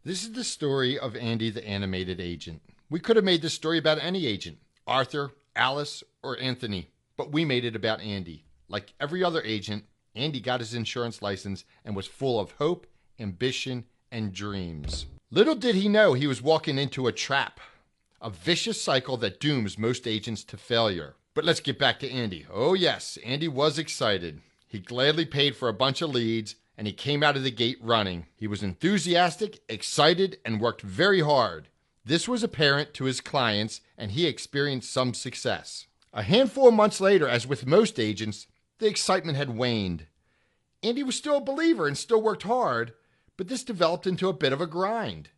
This is the story of Andy the animated agent. We could have made this story about any agent, Arthur, Alice, or Anthony, but we made it about Andy. Like every other agent, Andy got his insurance license and was full of hope, ambition, and dreams. Little did he know he was walking into a trap, a vicious cycle that dooms most agents to failure. But let's get back to Andy. Oh yes, Andy was excited. He gladly paid for a bunch of leads, and he came out of the gate running. He was enthusiastic, excited, and worked very hard. This was apparent to his clients, and he experienced some success. A handful of months later, as with most agents, the excitement had waned. Andy was still a believer and still worked hard, but this developed into a bit of a grind.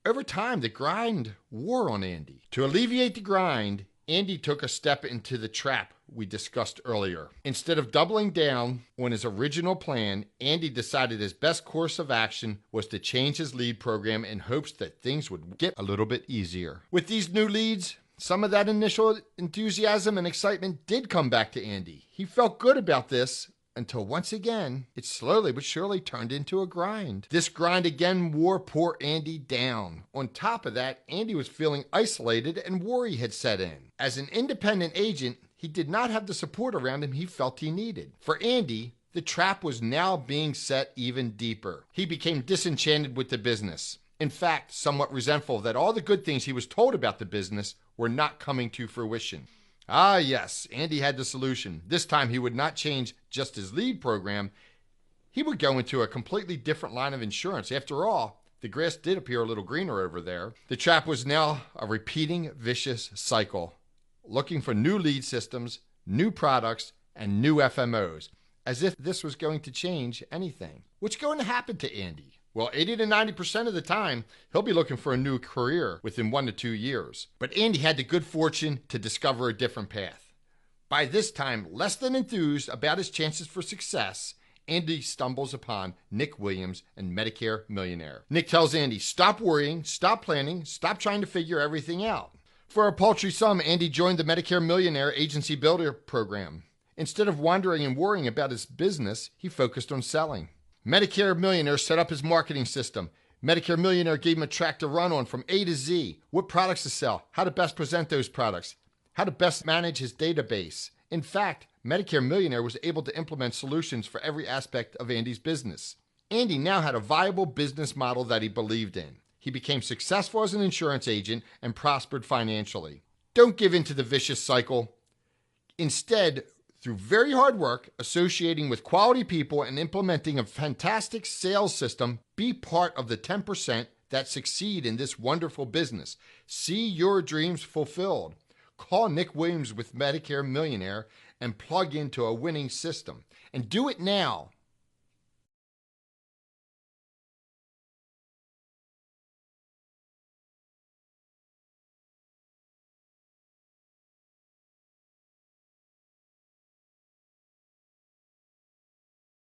Over time, the grind wore on Andy. To alleviate the grind, Andy took a step into the trap we discussed earlier. Instead of doubling down on his original plan, Andy decided his best course of action was to change his lead program in hopes that things would get a little bit easier. With these new leads, some of that initial enthusiasm and excitement did come back to Andy. He felt good about this until once again, it slowly but surely turned into a grind. This grind again wore poor Andy down. On top of that, Andy was feeling isolated and worry had set in. As an independent agent, he did not have the support around him he felt he needed. For Andy, the trap was now being set even deeper. He became disenchanted with the business. In fact, somewhat resentful that all the good things he was told about the business were not coming to fruition. Ah, yes, Andy had the solution. This time he would not change just his lead program. He would go into a completely different line of insurance. After all, the grass did appear a little greener over there. The trap was now a repeating vicious cycle, looking for new lead systems, new products, and new FMOs, as if this was going to change anything. What's going to happen to Andy? Well, 80 to 90% of the time, he'll be looking for a new career within 1 to 2 years. But Andy had the good fortune to discover a different path. By this time, less than enthused about his chances for success, Andy stumbles upon Nick Williams and Medicare Millionaire. Nick tells Andy, stop worrying, stop planning, stop trying to figure everything out. For a paltry sum, Andy joined the Medicare Millionaire Agency Builder program. Instead of wandering and worrying about his business, he focused on selling. Medicare Millionaire set up his marketing system. Medicare Millionaire gave him a track to run on from A to Z, what products to sell, how to best present those products, how to best manage his database. In fact, Medicare Millionaire was able to implement solutions for every aspect of Andy's business. Andy now had a viable business model that he believed in. He became successful as an insurance agent and prospered financially. Don't give in to the vicious cycle. Instead, through very hard work, associating with quality people and implementing a fantastic sales system, be part of the 10% that succeed in this wonderful business. See your dreams fulfilled. Call Nick Williams with Medicare Millionaire and plug into a winning system. And do it now.